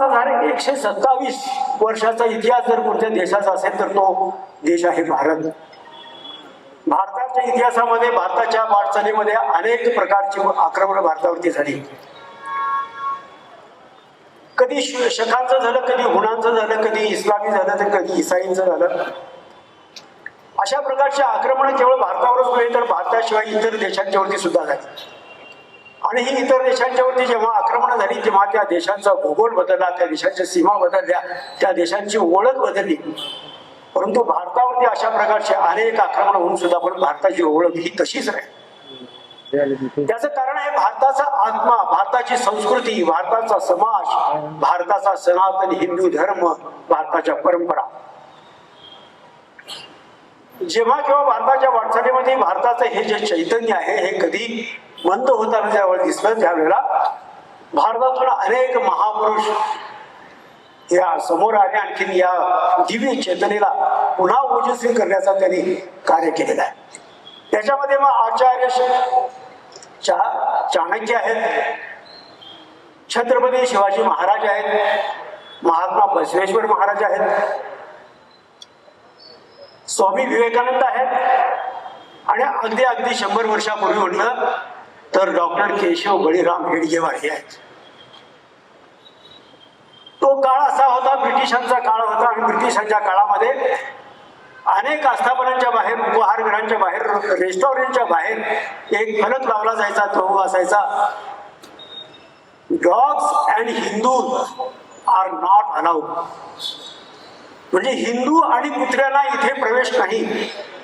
5127 वर्षाचा इतिहास जर कोणत्या देशाचा असेल तर तो देश आहे भारत. भारताच्या इतिहासामध्ये भारताच्या वाटचालीमध्ये अनेक प्रकारची आक्रमण भारतावरती झाली. कधी शकांचं झालं, कधी हुणांचं झालं, कधी इस्लामी झालं, तर कधी इसाईंचं झालं. अशा प्रकारची आक्रमण केवळ भारतावरच नव्हे तर भारताशिवाय इतर देशांच्या वरती सुद्धा झाली. आणि ही इतर देशांच्या वरती जेव्हा आक्रमण झाली तेव्हा त्या देशांचा भूगोल बदलला, त्या देशांच्या सीमा बदलल्या, त्या देशांची ओळख बदलली. परंतु भारतावरती अशा प्रकारचे अनेक आक्रमण होऊन सुद्धा पण भारताची ओळख ही तशीच राहील. त्याचं कारण आहे भारताचा आत्मा, भारताची संस्कृती, भारताचा समाज, भारताचा सनातन हिंदू धर्म, भारताच्या परंपरा. जेव्हा केव्हा भारताच्या वाटचालीमध्ये भारताचं हे जे चैतन्य आहे हे कधी मंद होताना ज्यावेळेला दिसलं त्यावेळेला भारतातून अनेक महापुरुष या समोर आले. आणखीन या दिव्य चेतनेला पुन्हा ओजस्वी करण्याचा त्यांनी कार्य केलेलं आहे. त्याच्यामध्ये मग आचार्य चाणक्य आहेत, छत्रपती शिवाजी महाराज आहेत, महात्मा बसवेश्वर महाराज आहेत, स्वामी विवेकानंद आहेत आणि अगदी 100 वर्षापूर्वी म्हटलं तर डॉक्टर केशव बळीराम हेडगेवार हे आहेत. तो काळ असा होता, ब्रिटिशांचा काळ होता आणि ब्रिटिशांच्या काळामध्ये अनेक आस्थापनांच्या बाहेर, उपहारगृहांच्या बाहेर, रेस्टॉरंटच्या बाहेर एक फलक लावला जायचा. तो असायचा, dogs and Hindu are not allowed. म्हणजे हिंदू आणि कुत्र्यांना इथे प्रवेश नाही.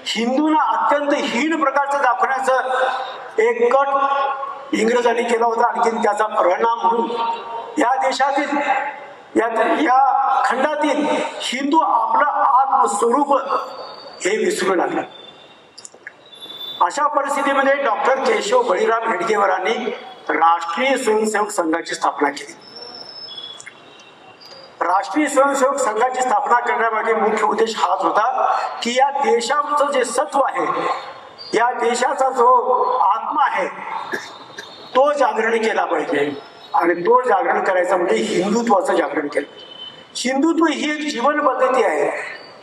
हिंदूंना अत्यंत हीन प्रकारचं दाखवण्याचं एक कट इंग्रजांनी केला होता. आणखीन त्याचा परिणाम म्हणून या देशातील या खंडातील हिंदू आपलं आत्मस्वरूप हे विसरू लागले. अशा परिस्थितीमध्ये डॉक्टर केशव बळीराम हेडगेवारांनी राष्ट्रीय स्वयंसेवक संघाची स्थापना केली. राष्ट्रीय स्वयंसेवक संघाची स्थापना करण्यामागे मुख्य उद्देश हाच होता की या देशाचं जे सत्व आहे, या देशाचा जो आत्मा आहे तो जागरण केला पाहिजे. आणि तो जागरण करायचा म्हणजे हिंदुत्वाचं जागरण केलं. हिंदुत्व ही एक जीवन पद्धती आहे.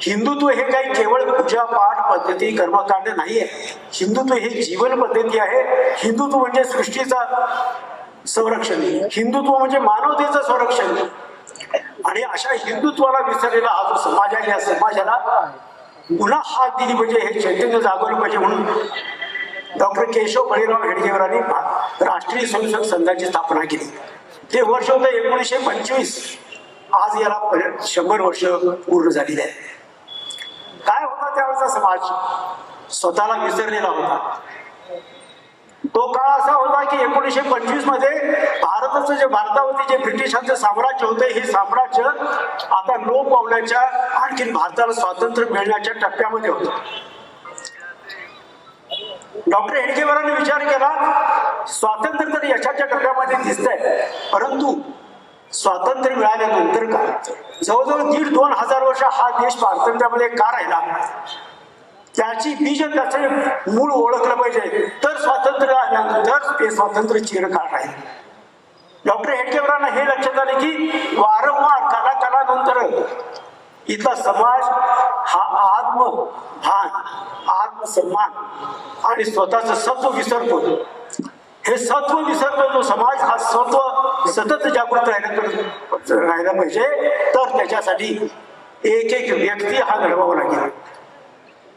हिंदुत्व हे काही केवळ पूजा पाठ पद्धती कर्मकांड नाही आहे. हिंदुत्व ही जीवन पद्धती आहे. हिंदुत्व म्हणजे सृष्टीचा संरक्षण, हिंदुत्व म्हणजे मानवतेचं संरक्षण. आणि अशा हिंदुत्वाला विसरलेला हा जो समाज आहे, या समाजाला पुन्हा हात दिली पाहिजे, हे चैतन्य जागवलं पाहिजे म्हणून डॉक्टर केशव बळीराम हेडगेवारांनी राष्ट्रीय स्वयंसेवक संघाची स्थापना केली. ते वर्ष होतं 1925. आज याला 100 वर्ष पूर्ण झालेली आहे. काय होता त्यावेळेचा समाज? स्वतःला विसरलेला होता. तो काळ असा होता की 1925 मध्ये भारताचं जे भारतावरती जे ब्रिटिशांचं साम्राज्य होतं, हे साम्राज्य आता लोप पावण्याच्या, आणखीन भारताला स्वातंत्र्य मिळण्याच्या टप्प्यामध्ये होतं. डॉक्टर हेडगेवारांनी विचार केला, स्वातंत्र्य तर यशाच्या टप्प्यामध्ये दिसतंय, परंतु स्वातंत्र्य मिळाल्यानंतर का जवळजवळ 1,500-2 हजार वर्ष हा देश स्वातंत्र्यामध्ये का राहिला, त्याची बीज, त्याचे मूळ ओळखलं पाहिजे. तर स्वातंत्र्य आल्यानंतर ते स्वातंत्र्य चिरकाळ राहील. डॉक्टर हेडगेवारांना हे लक्षात आले की वारंवार कालाकालानंतर इथला समाज हा आत्मभान, आत्मसन्मान आणि स्वतःचं सत्व विसरतो. हे सत्व विसरतो जो समाज, हा सत्व सतत जागृत राहायला पाहिजे. तर त्याच्यासाठी एक एक व्यक्ती हा घडवावा लागेल.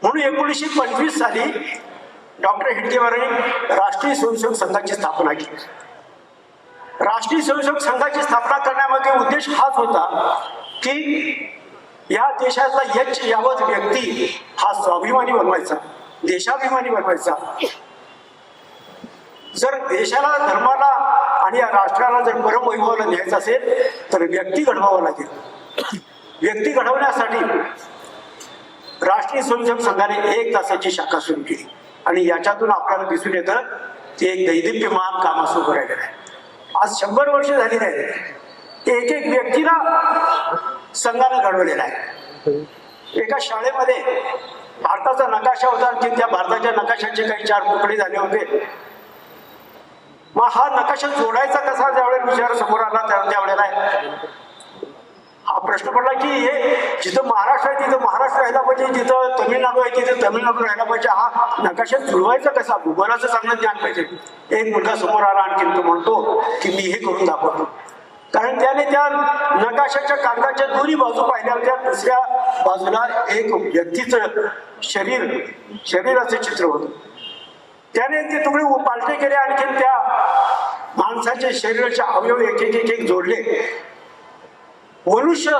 म्हणून 1925 साली डॉक्टर हेडगेवारांनी राष्ट्रीय स्वयंसेवक संघाची स्थापना केली. राष्ट्रीय स्वयंसेवक संघाची स्थापना करण्यामागे उद्देश हाच होता की या देशातला यावत व्यक्ती हा स्वाभिमानी बनवायचा, देशाभिमानी बनवायचा. जर देशाला, धर्माला आणि या राष्ट्राला जर परमवैभवाला न्यायचं असेल तर व्यक्ती घडवावं लागेल. व्यक्ती घडवण्यासाठी राष्ट्रीय स्वयंसेवक संघाने 1 तासाची शाखा सुरू केली आणि याच्यातून आपल्याला दिसून येतं ते एक दैदिप्यमान काम सुरू राहिलेलं आहे. आज 100 वर्ष झालेली आहेत. एक एक व्यक्तीला संघानं घडवलेला आहे. एका शाळेमध्ये भारताचा नकाशा होता की त्या भारताच्या नकाशाचे काही 4 तुकडे झाले होते. मग हा नकाशा जोडायचा कसा ज्यावेळेला विचार समोर आला त्यावेळेला हा प्रश्न पडला की हे जिथं महाराष्ट्र आहे तिथं महाराष्ट्र राहायला पाहिजे, जिथं तमिळनाडू आहे तिथं तमिळनाडू राहायला पाहिजे. हा नकाशा जुळवायचा कसा? भूगोलाचं चांगलं ज्ञान पाहिजे. एक मुलगा समोर आला आणखी तो म्हणतो की मी हे करून दाखवतो, कारण त्याने त्या नकाशाच्या कागदाच्या दोन्ही बाजू पाहिल्या होत्या. दुसऱ्या बाजूला एक व्यक्तीचं शरीराचं चित्र होतं. त्याने ते तुकडे पालटे केले, आणखी त्या माणसाचे शरीराचे अवयव एक एक एक जोडले. मनुष्य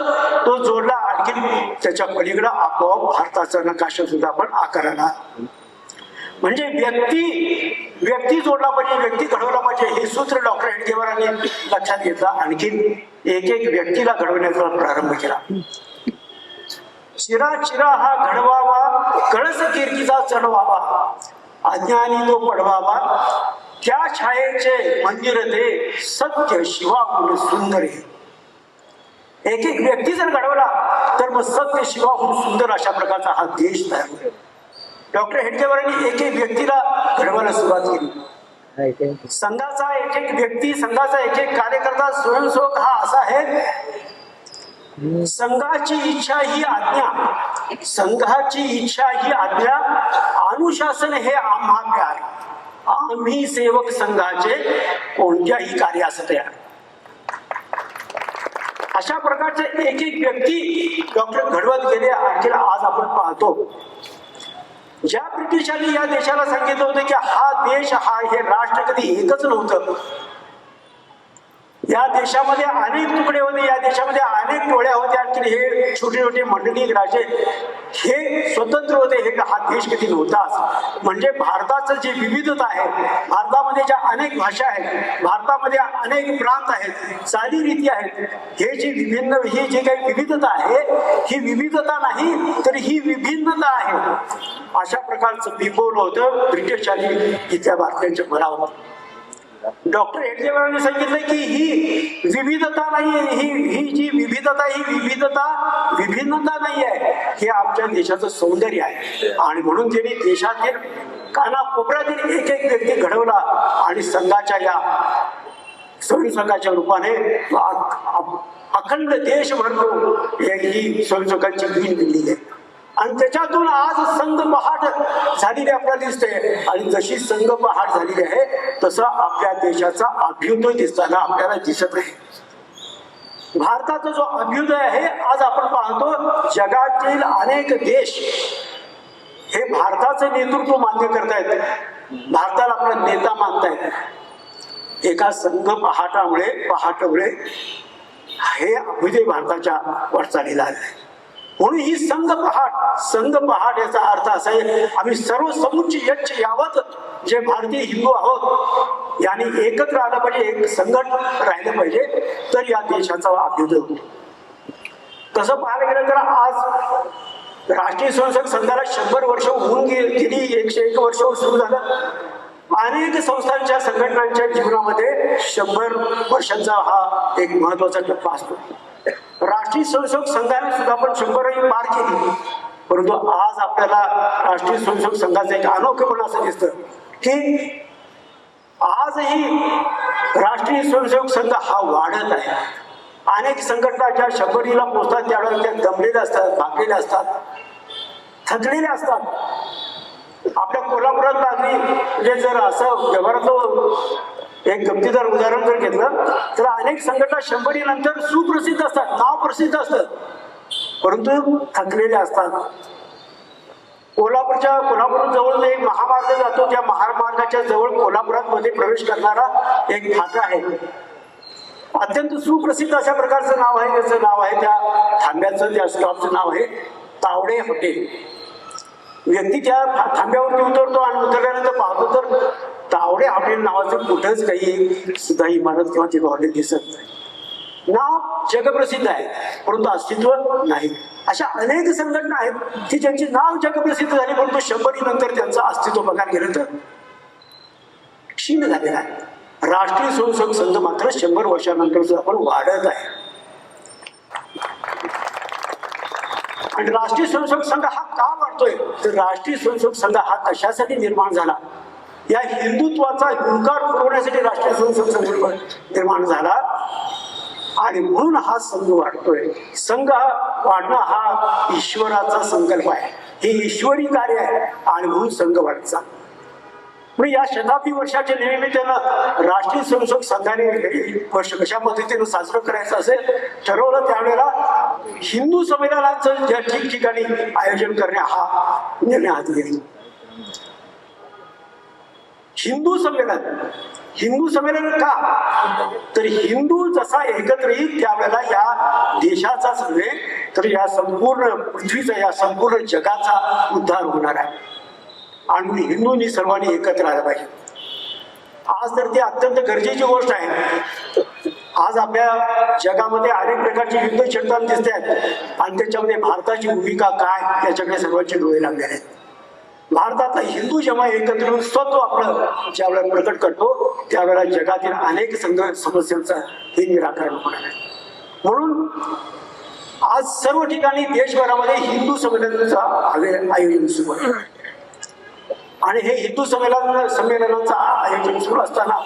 तो जोडला, आणखी त्याच्या पलीकडे आपोआप भारताचा नकाशा सुद्धा आपण आकाराला. म्हणजे व्यक्ती जोडला पाहिजे, व्यक्ती घडवला पाहिजे, हे सूत्र डॉक्टर हेडगेवारांनी लक्षात घेतलं. आणखी एक एक व्यक्तीला घडवण्याचा प्रारंभ केला. चिरा हा घडवावा, कळस कीर्तीचा चढवावा, अज्ञानी तो पडवावा, त्या छायेचे मंदिर ते सत्य शिवाहून सुंदर आहे. एक एक व्यक्ती जर घडवला तर मग सत्य शिवाहून सुंदर अशा प्रकारचा हा देश तयार होईल. डॉक्टर हेडगेवारांनी एक एक व्यक्तीला घडवायला सुरुवात केली. संघाचा एक एक व्यक्ती, संघाचा एक एक कार्यकर्ता, स्वयंसेवक हा असा आहे. संघाची इच्छा ही आज्ञा, संघाची इच्छा ही आज्ञा, अनुशासन हे आम्हा प्यार, आम्ही सेवक संघाचे कोणत्याही कार्यास तयार. अशा प्रकारचे एक एक व्यक्ती डॉक्टर घडवत गेले. आणखी आज आपण पाहतो ज्या ब्रिटिशांनी या देशाला सांगितलं होतं की हा देश हे राष्ट्र कधी एकच नव्हतं. या देशामध्ये अनेक तुकडे होते, या देशामध्ये अनेक टोळ्या होत्या, आणखी हे छोटे छोटे मंडलिक राजे हे स्वतंत्र होते. हे हा देश कधी नव्हता. म्हणजे भारताचं जे विविधता आहे, भारतामध्ये ज्या अनेक भाषा आहेत, भारतामध्ये अनेक प्रांत आहेत, चालीरीती आहेत, हे जे काही विविधता आहे ही विविधता नाही तर ही विभिन्नता आहे. अशा प्रकारचं बिंबवलं होतं ब्रिटिशांनी इथल्या भारतीयांच्या मनावर. डॉक्टर हेडगेवारांनी सांगितलं की ही विविधता नाही, ही जी विविधता ही विभिन्नता नाही आहे, हे आमच्या देशाचं सौंदर्य आहे. आणि म्हणून त्यांनी देशातील कानाकोपऱ्यातील एक एक व्यक्ती घडवला आणि संघाच्या या स्वयंसेवकाच्या रूपाने अखंड देश भरतो ही स्वयंसेवकांची भीम दिली आहे. आणि त्याच्यातून आज संघ पहाट झालेली आपल्याला दिसते. आणि जशी संघ पहाट झालेली आहे तसं आपल्या देशाचा अभ्युदय दिसताना आपल्याला दिसत आहे. भारताचा जो अभ्युदय आहे आज आपण पाहतो जगातील अनेक देश हे भारताचं नेतृत्व मान्य करतायत, भारताला आपला नेता मानतायत. एका संघ पहाटामुळे हे अभ्युदय भारताच्या वाटचालीला आले. म्हणून ही संघ पहाट याचा अर्थ असा आहे आम्ही सर्व समुच्च यच्छ यावत जे भारतीय हिंदू आहोत यांनी एकत्र आलं पाहिजे, एक संघट राहिलं पाहिजे, तर या देशाचा अभ्युदय होतो. तसं पाहायला गेलं तर आज राष्ट्रीय स्वयंसेवक संघाला 100 वर्ष होऊन गेली, 101 वर्ष सुरू झालं. अनेक संस्थांच्या संघटनांच्या जीवनामध्ये 100 वर्षांचा हा एक महत्वाचा टप्पा असतो. राष्ट्रीय स्वयंसेवक संघाने सुद्धा आपण 100 पार केली. परंतु आज आपल्याला राष्ट्रीय स्वयंसेवक संघाचं एक अनोखेपण असं दिसतं की आजही राष्ट्रीय स्वयंसेवक संघ हा वाढत आहे. अनेक संघटना ज्या 100ला पोहोचतात त्यावेळेला त्या दमलेल्या असतात, भागलेल्या असतात, थकलेल्या असतात. आपल्या कोल्हापुरात लागली म्हणजे जर असं व्यवहाराचं एक गमतीदार उदाहरण जर घेतलं तर अनेक संघटना 100 नंतर सुप्रसिद्ध असतात, नाव प्रसिद्ध असतं, परंतु थकलेले असतात. कोल्हापूर जवळ एक महामार्ग जातो, त्या महामार्गाच्या जवळ कोल्हापुरात मध्ये प्रवेश करणारा एक फाटा आहे. अत्यंत सुप्रसिद्ध अशा प्रकारचं नाव आहे. त्याचं नाव आहे त्या थांब्याचं, त्या स्टॉपचं नाव आहे तावडे हॉटेल. व्यक्ती त्या थांब्यावरती उतरतो आणि उतरल्यानंतर पाहतो तर तावडे हॉटेल नावाचं कुठंच काही सुद्धा इमारत किंवा तिथं हॉटेल दिसत नाही. नाव जगप्रसिद्ध आहे परंतु अस्तित्व नाही. अशा अनेक संघटना आहेत की ज्यांची नाव जगप्रसिद्ध झाली परंतु 100 नंतर त्यांचं अस्तित्व बघायला गेलं तर क्षीण झालेलं आहे. राष्ट्रीय स्वयंसेवक संघ मात्र 100 वर्षानंतर आपण वाढत आहे. आणि राष्ट्रीय स्वयंसेवक संघ हा का वाढतोय तर राष्ट्रीय स्वयंसेवक संघ हा कशासाठी निर्माण झाला, या हिंदुत्वाचा हुंकार पुरवण्यासाठी राष्ट्रीय स्वयंसेवक संघ निर्माण झाला. आणि म्हणून हा संघ वाढतोय. संघ वाढणं हा ईश्वराचा संकल्प आहे, हे ईश्वरी कार्य आहे आणि म्हणून संघ वाढचा. म्हणजे या शताब्दी वर्षाच्या निमित्तानं राष्ट्रीय स्वयंसेवक संघाने वर्ष कशा पद्धतीने साजरं करायचं असेल ठरवलं, त्यावेळेला हिंदू संमेलनाचं ज्या ठिकठिकाणी आयोजन करणे हा निर्णय हाती घेतला. हिंदू संमेलन का? तर हिंदू जसा एकत्र येईल त्यावेळेला या देशाचा नव्हे तर या संपूर्ण पृथ्वीचा, या संपूर्ण जगाचा उद्धार होणार आहे. आणि हिंदूंनी सर्वांनी एकत्र आलं पाहिजे. आज तर ती अत्यंत गरजेची गोष्ट आहे. आज आपल्या जगामध्ये अनेक प्रकारची युद्ध छिडताना दिसते आहेत आणि त्याच्यामध्ये भारताची भूमिका काय याच्याकडे सर्वांचे डोळे लागले आहेत. भारतातला हिंदू जेव्हा एकत्र येऊन स्वत्व आपलं ज्यावेळेला प्रकट करतो त्यावेळेला जगातील अनेक समस्यांचं हे निराकरण होणार आहे. म्हणून आज सर्व ठिकाणी देशभरामध्ये हिंदू संमेलनाचं आयोजन सुरू आहे. आणि हे हिंदू संमेलनाचं आयोजन सुरू असताना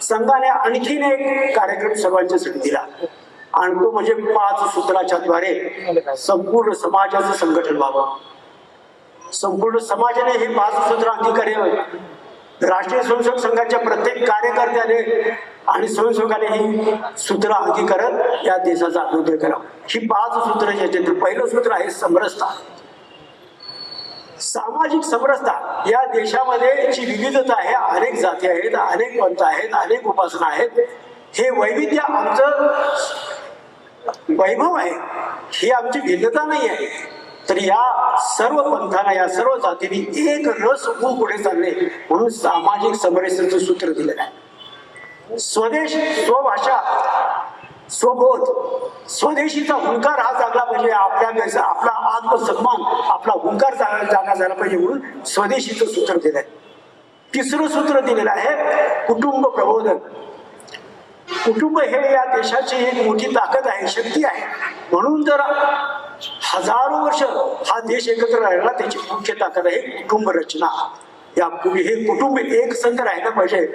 संघाने आणखीन एक कार्यक्रम सर्वांच्यासाठी दिला आणि तो म्हणजे 5 सूत्राच्या द्वारे संपूर्ण समाजाचं संघटन व्हावं. संपूर्ण समाजाने हे 5 सूत्र अंगीकारले. राष्ट्रीय स्वयंसेवक संघाच्या प्रत्येक कार्यकर्त्याने आणि स्वयंसेवकाने ही सूत्र अंगीकारत या देशाचा अभिवृद्धी करावा. ही 5 सूत्र ज्याच्यात पहिलं सूत्र आहे समरसता. सामाजिक समरसता. या देशामध्ये जी विविधता आहे, अनेक जाती आहेत, अनेक पंथ आहेत, अनेक उपासना आहेत, हे वैविध्य आमचं वैभव आहे, ही आमची भिन्नता नाही आहे. तर या सर्व पंथांना, या सर्व जातींनी एक रस होऊन पुढे चालले म्हणून सामाजिक समरसतेचं सूत्र दिलेलं आहे. स्वदेश, स्वभाषा, स्वबोध, स्वदेशीचा हुंकार हा जागला पाहिजे. आपला आत्मसन्मान, आपला हुंकार जागा झाला पाहिजे म्हणून स्वदेशीचं सूत्र दिलंय. 3रं सूत्र दिलेलं आहे कुटुंब प्रबोधन. कुटुंब हे या देशाची एक मोठी ताकद आहे, शक्ती आहे. म्हणून जर हजारो वर्ष हा देश एकत्र राहिला त्याची मुख्य ताकद आहे कुटुंब रचना. हे कुटुंब एक संघ राहिलं पाहिजे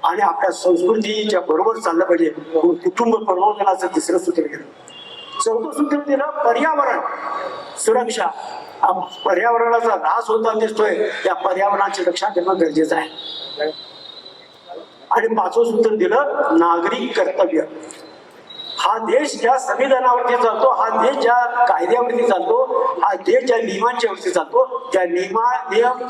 आणि आपल्या संस्कृतीच्या बरोबर चाललं पाहिजे. कुटुंब प्रबोधनाचं 3रं सूत्र दिलं. 4थं सूत्र दिलं पर्यावरण सुरक्षा. पर्यावरणाचा ऱ्हास होताना दिसतोय, या पर्यावरणाची रक्षा करणं गरजेचं आहे. आणि 5वं सूत्र दिलं नागरिक कर्तव्य. हा देश ज्या संविधानावरती चालतो, हा देश ज्या कायद्यावरती चालतो, हा देश ज्या नियमांच्या वरती चालतो, त्या नियम,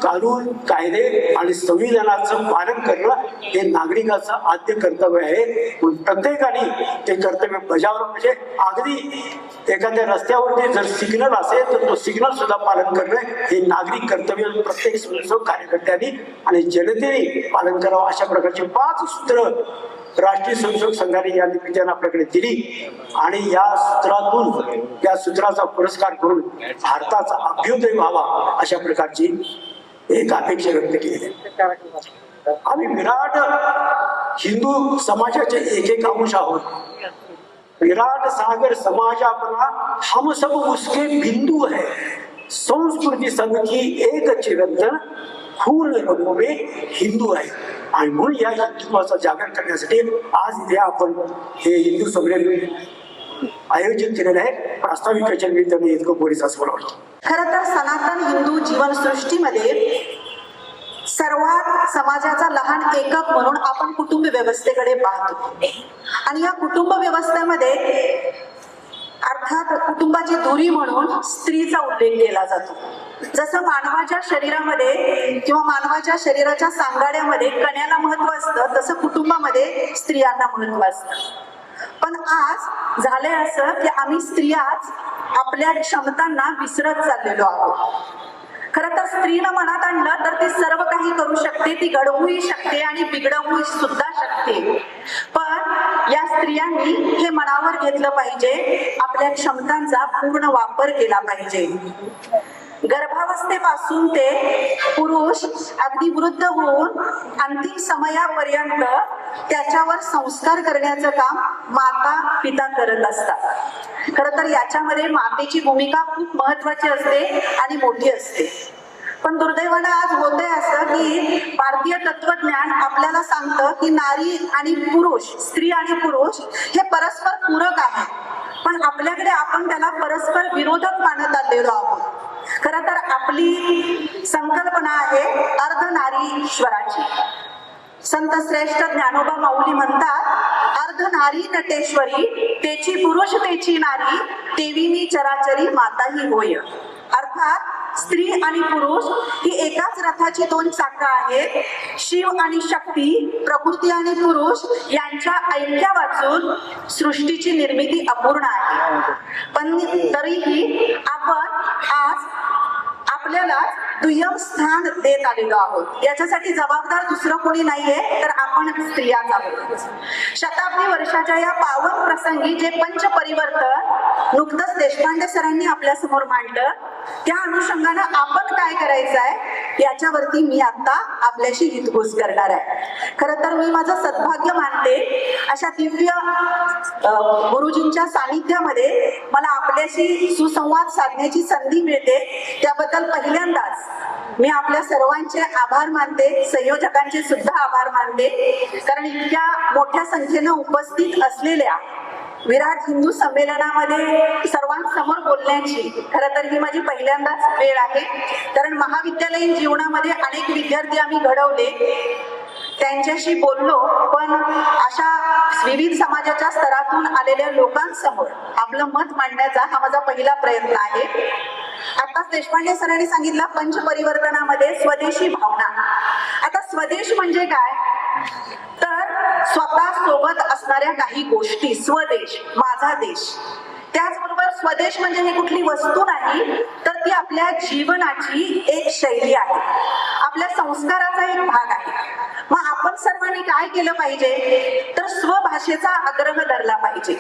कानून, कायदे आणि संविधानाचं पालन करणं हे नागरिकाचं आद्य कर्तव्य आहे. प्रत्येकाने ते कर्तव्य बजावलं म्हणजे अगदी एखाद्या रस्त्यावरती जर सिग्नल असेल तर तो सिग्नल सुद्धा पालन करणं हे नागरिक कर्तव्य प्रत्येक स्वयंसेवक कार्यकर्त्यांनी आणि जनतेने पालन करावं. अशा प्रकारची 5 सूत्र राष्ट्रीय स्वयंसेवक संघाने या निमित्ताने आपल्याकडे दिली आणि या सूत्रातून, या सूत्राचा पुरस्कार करून भारताचा अभ्युदय व्हावा अशा प्रकारची एक अपेक्षा व्यक्त केली आहे. आम्ही विराट हिंदू समाजाचे एक अंश आहोत. विराट सागर समाज आपला हम सब उसके बिंदू है. संस्कृती संघ की एक चिरंतन खून रगों में हिंदू आहे. आणि म्हणून या हिंदुत्वाचा जागर करण्यासाठी आज इथे आपण हे हिंदू संमेलन आयोजित केलेलं आहे. प्रास्ताविकाच्या निमित्ताने इतकं बोलायचं असं मला वाटतं. खरं तर सनातन हिंदू जीवनसृष्टीमध्ये सर्वात समाजाचा लहान एकक म्हणून आपण कुटुंब व्यवस्थेकडे पाहतो. आणि या कुटुंब व्यवस्थेमध्ये अर्थात कुटुंबाची धुरी म्हणून स्त्रीचा उल्लेख केला जातो. जसं मानवाच्या शरीरामध्ये किंवा मानवाच्या शरीराच्या सांगाड्यामध्ये कण्याला महत्व असतं, तसं कुटुंबामध्ये स्त्रियांना महत्व असतं. पण आज झालंय असं की आम्ही स्त्रियाच आपल्या क्षमतांना विसरत चाललेलो आहोत. खरं तर स्त्रीला मनात आणलं तर ती सर्व काही करू शकते, ती घडवूही शकते आणि बिघडवू सुद्धा शकते. पण या स्त्रियांनी हे मनावर घेतलं पाहिजे, आपल्या क्षमतांचा पूर्ण वापर केला पाहिजे. गर्भावस्थेपासून ते पुरुष अगदी वृद्ध होऊन अंतिम समयापर्यंत त्याच्यावर संस्कार करण्याचं काम माता पिता करत असतात. खरं तर याच्यामध्ये मातेची भूमिका खूप महत्वाची असते आणि मोठी असते. पण पण दुर्दैवानं आज होतंय असं की भारतीय तत्वज्ञान आपल्याला सांगतं की नारी आणि पुरुष, स्त्री आणि पुरुष हे परस्पर पूरक आहे, पण आपल्याकडे आपण त्याला परस्पर विरोधक मानत आलेलो आहोत। खरं तर आपली संकल्पना आहे अर्धनारीश्वराची। संत श्रेष्ठ ज्ञानोबा माऊली म्हणतात, अर्ध नारी नटेश्वरी, तेची पुरुष तेची नारी, तेवी मी चराचरी माता ही होय। अर्थात स्त्री आणि पुरुष ही एकाच रथाची दोन चाकं आहेत। शिव आणि शक्ती, प्रकृती आणि पुरुष यांच्या ऐक्या वाचून सृष्टीची निर्मिती अपूर्ण आहे। पण तरीही आपण आज आपल्याला दुय्यम स्थान देत आलेलो आहोत। याच्यासाठी जबाबदार दुसरं कोणी नाहीये तर आपण स्त्रियाच आहोत। शताब्दी वर्षाच्या या पावन प्रसंगी जे पंच परिवर्तन नुकतंच देशपांडे सरांनी आपल्या समोर मांडलं, त्या अनुषंगानं आपण काय करायचं आहे याच्यावरती मी आता आपल्याशी हितगुज करणार आहे। खरं तर मी माझं सद्भाग्य मानते, अशा दिव्य गुरुजींच्या सानिध्यामध्ये मला आपल्याशी सुसंवाद साधण्याची संधी मिळते, त्याबद्दल पहिल्यांदाच मी आपल्या सर्वांचे आभार मानते, संयोजकांचे सुद्धा आभार मानते, कारण इतक्या मोठ्या संख्येनं उपस्थित असलेल्या विराट हिंदू संमेलनामध्ये सर्वांसमोर बोलण्याची खरं तर ही माझी पहिल्यांदाच वेळ आहे। कारण महाविद्यालयीन जीवनामध्ये अनेक विद्यार्थी आम्ही घडवले, त्यांच्याशी बोललो, पण अशा विविध समाजाच्या स्तरातून आलेल्या लोकांसमोर आपलं मत मांडण्याचा हा माझा पहिला प्रयत्न आहे। आताच देशपांडे सरांनी सांगितलं पंचपरिवर्तनामध्ये स्वदेशी भावना। आता स्वदेश म्हणजे काय तर स्वतः सोबत असणाऱ्या काही गोष्टी, स्वदेश, माझा देश। त्याचबरोबर स्वदेश म्हणजे ही कुठली वस्तू नाही तर ती आपल्या जीवनाची एक शैली आहे, आपल्या संस्काराचा एक भाग आहे। मग आपण सर्वांनी काय केलं पाहिजे तर स्वभाषेचा आग्रह धरला पाहिजे।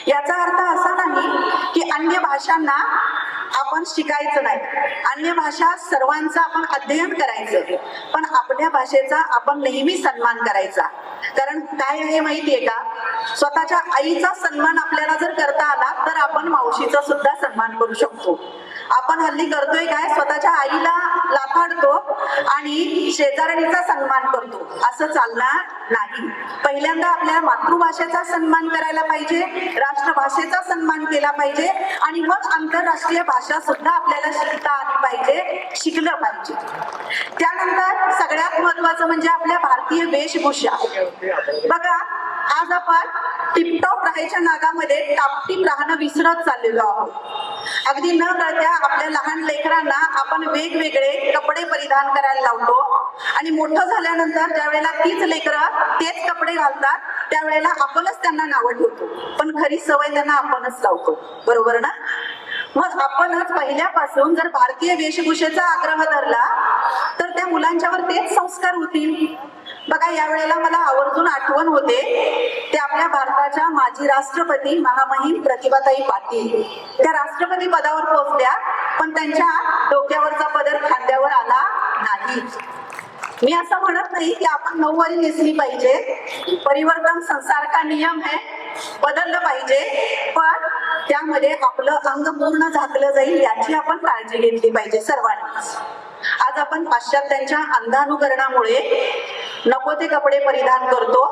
याचा अर्थ असा नाही की अन्य भाषांना आपण शिकायचं नाही, अन्य भाषा सर्वांचा आपण अध्ययन करायचं, पण आपल्या भाषेचा आपण नेहमी सन्मान करायचा। कारण काय आहे माहितीये का, स्वतःच्या आईचा सन्मान आपल्याला जर करता आला तर आपण मावशीचा सुद्धा सन्मान करू शकतो। आपण हल्ली करतोय काय, स्वतःच्या आईला लाथाडतो आणि शेजारणीचा सन्मान करतो, असं चालणार नाही। पहिल्यांदा आपल्या मातृभाषेचा सन्मान करायला पाहिजे, राष्ट्रभाषेचा सन्मान केला पाहिजे आणि मग आंतरराष्ट्रीय भाषा सुद्धा आपल्याला शिकता आली पाहिजे, शिकलं पाहिजे। त्यानंतर सगळ्यात महत्वाचं म्हणजे आपल्या भारतीय वेशभूषा। बघा, आज आपण टिपटॉप राहायच्या नादामध्ये टापटीप राहणं विसरत चाललेलो आहोत। अगदी न कळत्या आपल्या लहान लेकरांना आपण वेगवेगळे कपडे परिधान करायला लावतो आणि मोठं झाल्यानंतर ज्या वेळेला तीच लेकरं तेच कपडे घालतात त्यावेळेला आपणच त्यांना नावं ठेवतो, पण खरी सवय त्यांना आपणच लावतो, बरोबर ना? मग आपणच पहिल्यापासून जर भारतीय वेशभूषेचा आग्रह धरला तर त्या मुलांच्यावर तेच संस्कार होतील। बघा, यावेळेला मला आवर्जून आठवण होते ते आपल्या भारताच्या माजी राष्ट्रपती महामहिम प्रतिभाताई पाटील, त्या राष्ट्रपती पदावर पोहोचल्या पण त्यांच्या डोक्यावरचा पदर खांद्यावर आला नाही। मी असं म्हणत नाही की आपण नऊवारी नेसली पाहिजे, परिवर्तन संसार का नियम है, बदललं पाहिजे, पण त्यामध्ये आपलं अंग पूर्ण झाकलं जाईल याची आपण काळजी घेतली पाहिजे सर्वांनीच। आज आपण पाश्चात्यांच्या अंधानुकरणामुळे नको ते कपडे परिधान करतो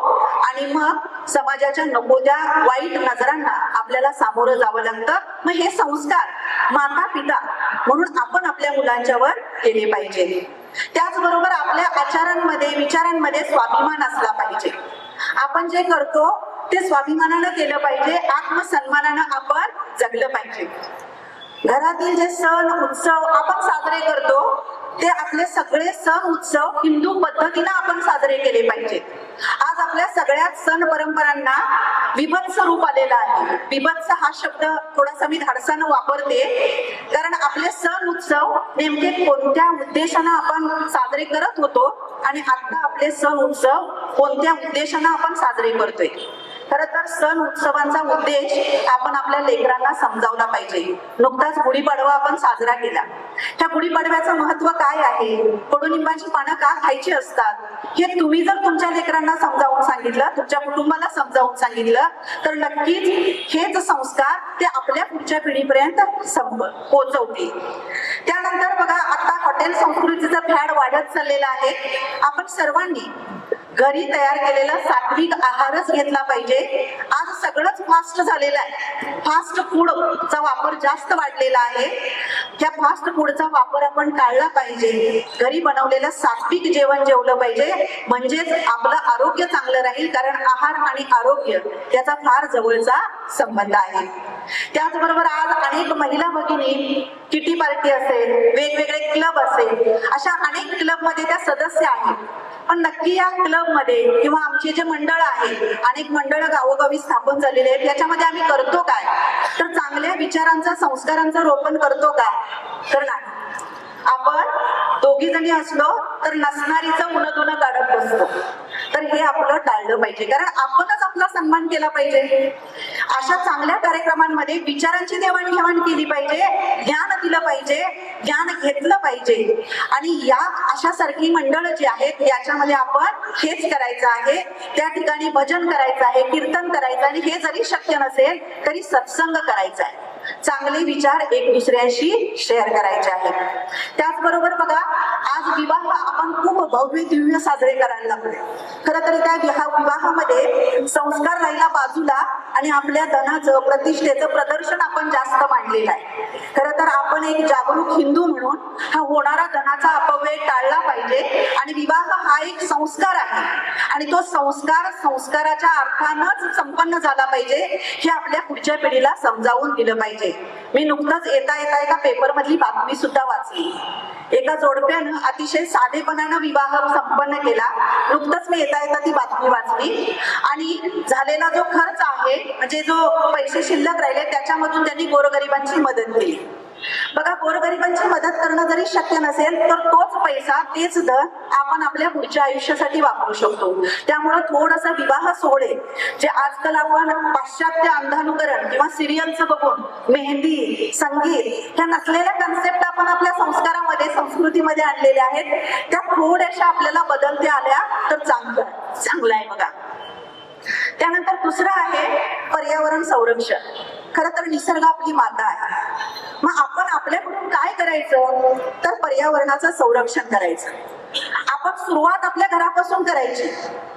आणि मग समाजाच्या नको त्या वाईट नजरांना आपल्याला सामोरं जावं लागतं। मग हे संस्कार माता पिता म्हणून आपण आपल्या मुलांच्यावर केले पाहिजे। त्याचबरोबर आपल्या आचारांमध्ये विचारांमध्ये स्वाभिमान असला पाहिजे। आपण जे करतो ते स्वाभिमानानं केलं पाहिजे, आत्मसन्मानानं आपण जगलं पाहिजे। घरातील जे सण उत्सव आपण साजरे करतो ते आपले सगळे सण उत्सव हिंदू पद्धतीनं आपण साजरे केले पाहिजे। आज आपल्या सगळ्याच सण परंपरांना विभत्स रूप आलेला आहे। विभत्स हा शब्द थोडासा मी धाडसानं वापरते, कारण आपले सण उत्सव नेमके कोणत्या उद्देशानं आपण साजरे करत होतो आणि आता आपले सण उत्सव कोणत्या उद्देशानं आपण साजरे करतोय। खरं तर सण उत्सवांचा उद्देश आपण आपल्या लेकरांना समजावला पाहिजे। नुकताच गुढीपाडवा आपण साजरा केला, त्या गुढीपाडव्याचं महत्व काय आहे, कडुनिंबाची पानं का खायची असतात, हे तुम्ही जर तुमच्या लेकरांना समजावून सांगितलं, तुमच्या कुटुंबाला समजावून सांगितलं तर नक्कीच हेच संस्कार ते आपल्या पुढच्या पिढीपर्यंत पोहोचवतील। त्यानंतर बघा, आता हॉटेल संस्कृतीचं फॅड वाढत चाललेलं आहे. आपण सर्वांनी घरी तयार केलेला सात्विक आहारच घेतला पाहिजे. आज सगळंच फास्ट झालेलं आहे. फास्ट फूडचा वापर जास्त वाढलेला आहे. त्या फास्ट फूडचा वापर आपण टाळला पाहिजे. घरी बनवलेलं सात्विक जेवण जेवलं पाहिजे, म्हणजेच आपलं आरोग्य चांगलं राहील. कारण आहार आणि आरोग्य त्याचा फार जवळचा संबंध आहे. त्याचबरोबर आज अनेक महिला भगिनी किटी पार्टी असेल, वेगवेगळे क्लब असेल, अशा अनेक क्लब मध्ये त्या सदस्य आहेत. पण नक्की या क्लब मध्ये किंवा आमचे जे मंडळ आहे, अनेक मंडळ गावोगावी स्थापन झालेले आहेत, याच्यामध्ये आम्ही करतो काय? तर चांगल्या विचारांचं, संस्कारांचं रोपण करतो का? तर नाही. आपण दोघी जणी असलो तर नसणारीचं उन्हं काढत बसतो. तर हे आपलं टाळलं पाहिजे, कारण आपणच आपला सन्मान केला पाहिजे. अशा चांगल्या कार्यक्रमांमध्ये विचारांची देवाणघेवाण केली पाहिजे, ज्ञान दिलं पाहिजे, ज्ञान घेतलं पाहिजे. आणि या अशासारखी मंडळ जी आहेत याच्यामध्ये आपण हेच करायचं आहे. त्या ठिकाणी भजन करायचं आहे, कीर्तन करायचं, आणि हे जरी शक्य नसेल तरी सत्संग करायचा आहे. चांगले विचार एक दुसऱ्याशी शेअर करायचे आहेत. त्याचबरोबर बघा, आज विवाह आपण खूप भव्य दिव्य साजरे करायला लागले. खरं तर त्या विवाहामध्ये संस्कार राहिला बाजूला आणि आपल्या धनाचं, प्रतिष्ठेचं प्रदर्शन आपण जास्त मांडलेलं आहे. खरं तर आपण एक जागरूक हिंदू म्हणून हा होणारा धनाचा अपव्यय टाळला पाहिजे. आणि विवाह हा एक संस्कार आहे आणि तो संस्कार संस्काराच्या अर्थानच संपन्न झाला पाहिजे, हे आपल्या पुढच्या पिढीला समजावून दिलं पाहिजे. मी नुकतंच येता येता एका पेपर मधली बातमी सुद्धा वाचली. एका जोडप्यानं अतिशय साधेपणानं विवाह संपन्न केला. नुकतंच मी येता येता ती बातमी वाचली. आणि झालेला जो खर्च आहे, म्हणजे जो पैसे शिल्लक राहिले, त्याच्यामधून त्यांनी गोरगरिबांची मदत केली. बघा, गोरगरिबांची मदत करणं जरी शक्य नसेल तर तोच पैसा, तेच धन आपण आपल्या पुढच्या आयुष्यासाठी वापरू शकतो. त्यामुळे थोडंसं विवाह सोहळे जे आजकाल आपण पाश्चात्य अंधानुकरण किंवा सिरियलचं बघून मेहंदी, संगीत ह्या नसलेल्या कन्सेप्ट आपण आपल्या संस्कारामध्ये, संस्कृतीमध्ये आणलेल्या आहेत, त्या थोड्याशा आपल्याला बदलते आल्या तर चांगलं आहे. बघा, त्यानंतर दुसरं आहे पर्यावरण संरक्षण. खरं तर निसर्ग आपली माता आहे. मग आपण आपल्याकडून काय करायचं? तर पर्यावरणाचं संरक्षण करायचं. आपण सुरुवात आपल्या घरापासून करायची.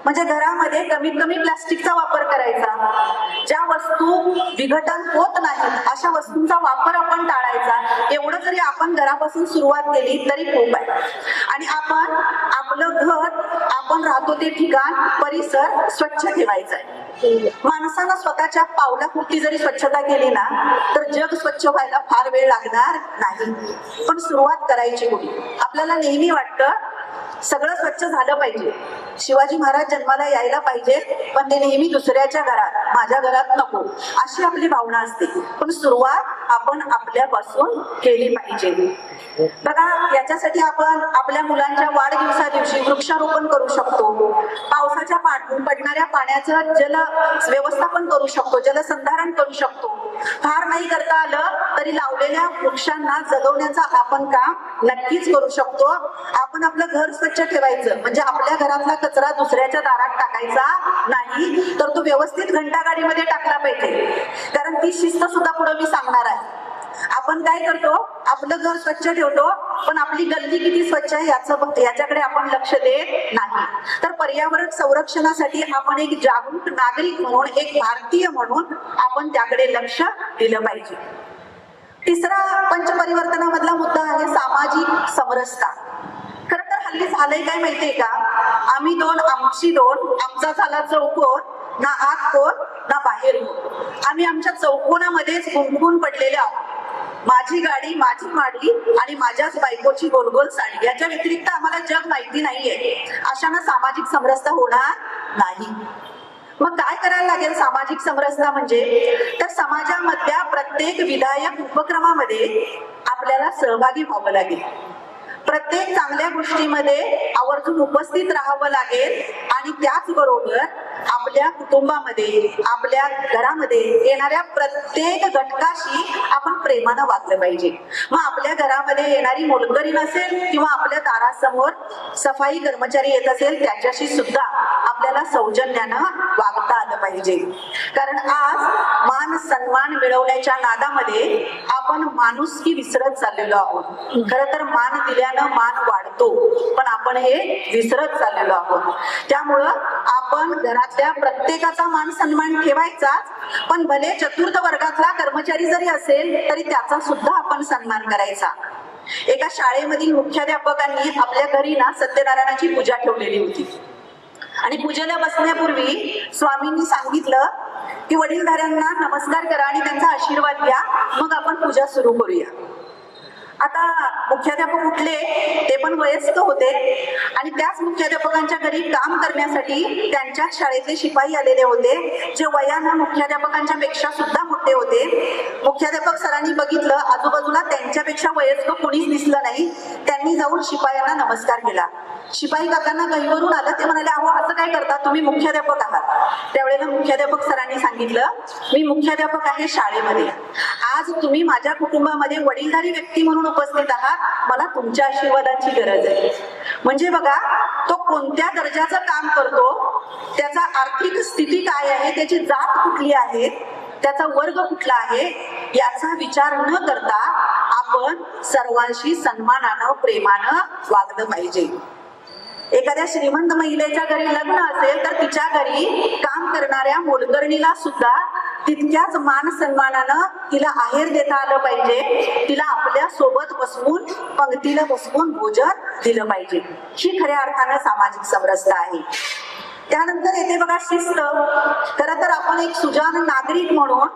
म्हणजे घरामध्ये कमीत कमी प्लास्टिकचा वापर करायचा. ज्या वस्तू विघटन होत नाहीत अशा वस्तूंचा वापर आपण टाळायचा. एवढं जरी आपण घरापासून सुरुवात केली तरी खूप आहे. आणि आपण आपलं घर, आपण राहतो ते ठिकाण, परिसर स्वच्छ ठेवायचा आहे. माणसानं स्वतःच्या पावलापुरती जरी स्वच्छता केली ना तर जग स्वच्छ व्हायला फार वेळ लागणार नाही. पण सुरुवात करायची कुठे? आपल्याला नेहमी वाटतं सगळं स्वच्छ झालं पाहिजे, शिवाजी महाराज जन्माला यायला पाहिजे, पण ते नेहमी दुसऱ्याच्या घरात, माझ्या घरात नको, अशी आपली भावना असते. पण सुरुवात आपण आपल्यापासून केली पाहिजे. बघा, याच्यासाठी आपण आपल्या मुलांच्या वाढदिवसा दिवशी वृक्षारोपण करू शकतो. पावसाच्या पडणाऱ्या पाण्याचं जल व्यवस्थापन करू शकतो, जलसंधारण करू शकतो. फार नाही करता आलं तरी लावलेल्या वृक्षांना जगवण्याचा आपण काम नक्कीच करू शकतो. आपण आपलं घर स्वच्छ ठेवायचं, म्हणजे आपल्या घरातला कचरा दुसऱ्याच्या दारात टाकायचा नाही, तर तो व्यवस्थित घंटागाडीमध्ये टाकला पाहिजे. कारण ती शिस्त सुद्धा पुढे मी सांगणार आहे. आपण काय करतो, आपलं घर स्वच्छ ठेवतो, पण आपली गल्ली किती स्वच्छ आहे याच्याकडे आपण लक्ष देत नाही. तर पर्यावरण संरक्षणासाठी आपण एक जागरूक नागरिक म्हणून, एक भारतीय म्हणून आपण त्याकडे लक्ष दिलं पाहिजे. तिसरा पंचपरिवर्तनामधला मुद्दा आहे सामाजिक समरसता. खरं तर हल्ली झालंय काय माहितीये का, आम्ही दोन, आमची दोन, आमचा झाला चौकोन, ना आत कोण ना बाहेर कोण. आम्ही आमच्या चौकोनामध्येच गुंफून पडलेले आहोत. माझी गाडी, माझी माडी आणि माझ्याच बायकोची गोलगोल साडी, याच्या व्यतिरिक्त आम्हाला जग माहिती नाहीये. अशानं सामाजिक समरसता होणार नाही. मग काय करायला लागेल सामाजिक समरसता म्हणजे? तर समाजामधल्या प्रत्येक विधायक उपक्रमामध्ये आपल्याला सहभागी व्हावं लागेल. प्रत्येक चांगल्या गोष्टीमध्ये आवर्जून उपस्थित राहावं लागेल. आणि त्याचबरोबर आपल्या कुटुंबामध्ये, आपल्या घरामध्ये येणाऱ्या प्रत्येक घटकाशी आपण प्रेमानं वागलं पाहिजे. मग आपल्या घरामध्ये येणारी मोलकरीण असेल किंवा आपल्या दारासमोर सफाई कर्मचारी येत असेल, त्याच्याशी सुद्धा आपल्याला सौजन्यानं वागता आलं पाहिजे. कारण आज मान सन्मान मिळवण्याच्या नादामध्ये आपण माणुसकी विसरत चाललेलो आहोत. खरं तर मान दिल्यानं मान वाढतो, पण आपण हे विसरत चाललेलो आहोत. त्यामुळं आपण घरातल्या प्रत्येकाचा मान सन्मान ठेवायचा, पण भले चतुर्थ वर्गातला कर्मचारी जरी असेल तरी त्याचा सुद्धा आपण सन्मान करायचा. एका शाळेमधील मुख्याध्यापकांनी आपल्या घरी ना सत्यनारायणाची पूजा ठेवलेली होती आणि पूजेला बसण्यापूर्वी स्वामींनी सांगितलं की वडीलधाऱ्यांना नमस्कार करा आणि त्यांचा आशीर्वाद घ्या, मग आपण पूजा सुरू करूया. आता मुख्याध्यापक उठले, ते पण वयस्क होते आणि त्याच मुख्याध्यापकांच्या घरी काम करण्यासाठी त्यांच्या शाळेतले शिपाई आलेले होते, जे वयानं मुख्याध्यापकांच्या पेक्षा सुद्धा मोठे होते. मुख्याध्यापक सरांनी बघितलं, आजूबाजूला त्यांच्यापेक्षा वयस्क कोणीच दिसलं नाही. त्यांनी जाऊन शिपायांना नमस्कार केला. शिपाई काकांना गहिवरून आलं. ते म्हणाले, अहो असं काय करता, तुम्ही मुख्याध्यापक आहात. त्यावेळेला मुख्याध्यापक सरांनी सांगितलं, मी मुख्याध्यापक आहे शाळेमध्ये. आज तुम्ही माझ्या कुटुंबामध्ये वडीलधारी व्यक्ती म्हणून उपस्थित आहात, मला तुमच्या आशीर्वादाची गरज आहे. म्हणजे बघा, तो कोणत्या दर्जाचं काम करतो, त्याचा आर्थिक स्थिती काय आहे, त्याची जात कुठली आहे, त्याचा वर्ग कुठला आहे, याचा विचार न करता आपण सर्वांशी सन्मानानं प्रेमानं वागलं पाहिजे. एखाद्या श्रीमंत महिलेच्या घरी लग्न असेल तर तिच्या घरी काम करणाऱ्या मोलकरणीला सुद्धा तितक्याच मान सन्मानानं तिला आहेर देता आलं पाहिजे. तिला आपल्या सोबत बसवून पंक्तीला बसवून भोजन दिलं पाहिजे. ही खऱ्या अर्थानं सामाजिक समरसता आहे. त्यानंतर येते बघा शिस्त. खरं तर आपण एक सुजाण नागरिक म्हणून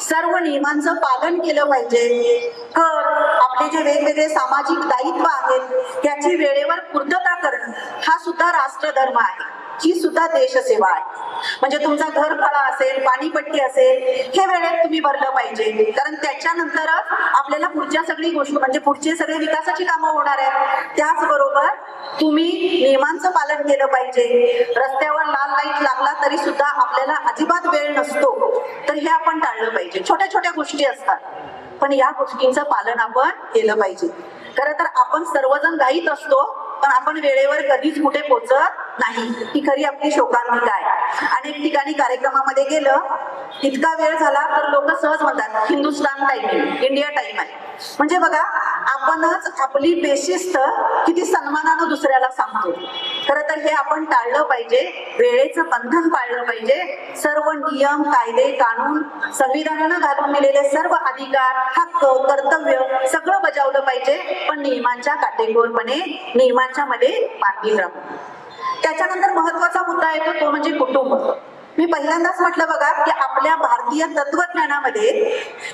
सर्व नियमांचं पालन केलं पाहिजे. कर, आपले जे वेगवेगळे सामाजिक दायित्व आहेत त्याची वेळेवर पूर्तता करणं हा सुद्धा राष्ट्रधर्म आहे, ही सुद्धा देशसेवा आहे. म्हणजे तुमचा घरफाळा असेल, पाणीपट्टी असेल, हे वेळेत तुम्ही भरलं पाहिजे. कारण त्याच्यानंतर आपल्याला पुढच्या सगळी गोष्टी म्हणजे पुढचे सगळे विकासाची कामं होणार आहेत. त्याचबरोबर तुम्ही नियमांचं पालन केलं पाहिजे. रस्त्यावर लाल लाईट लागला तरी सुद्धा आपल्याला अजिबात वेळ नसतो, तर हे आपण टाळलं पाहिजे. छोट्या छोट्या गोष्टी असतात, पण या गोष्टींचं पालन आपण केलं पाहिजे. खरं तर आपण सर्वजण घाईत असतो, पण आपण वेळेवर कधीच कुठे पोहोचत नाही. ही खरी आपली शोकांतिका आहे. अनेक ठिकाणी कार्यक्रमामध्ये गेलं, इतका वेळ झाला तर लोक सहज म्हणतात हिंदुस्तान टाइमिंग, इंडिया टाइम आहे. म्हणजे बघा, आपणच आपली बेशिस्त किती सन्मानानं दुसऱ्याला सांगतो. खरं तर हे आपण टाळलं पाहिजे. वेळेचं बंधन पाळलं पाहिजे. सर्व नियम, कायदे, कानून, संविधानानं घालून दिलेले सर्व अधिकार, हक्क, कर्तव्य सगळं बजावलं पाहिजे, पण नियमांच्या काटेकोरपणे नियमांच्या मध्ये बांधील राहू. त्याच्यानंतर महत्वाचा मुद्दा येतो तो म्हणजे कुटुंब. मी पहिल्यांदाच म्हटलं बघा की आपल्या भारतीय तत्वज्ञानामध्ये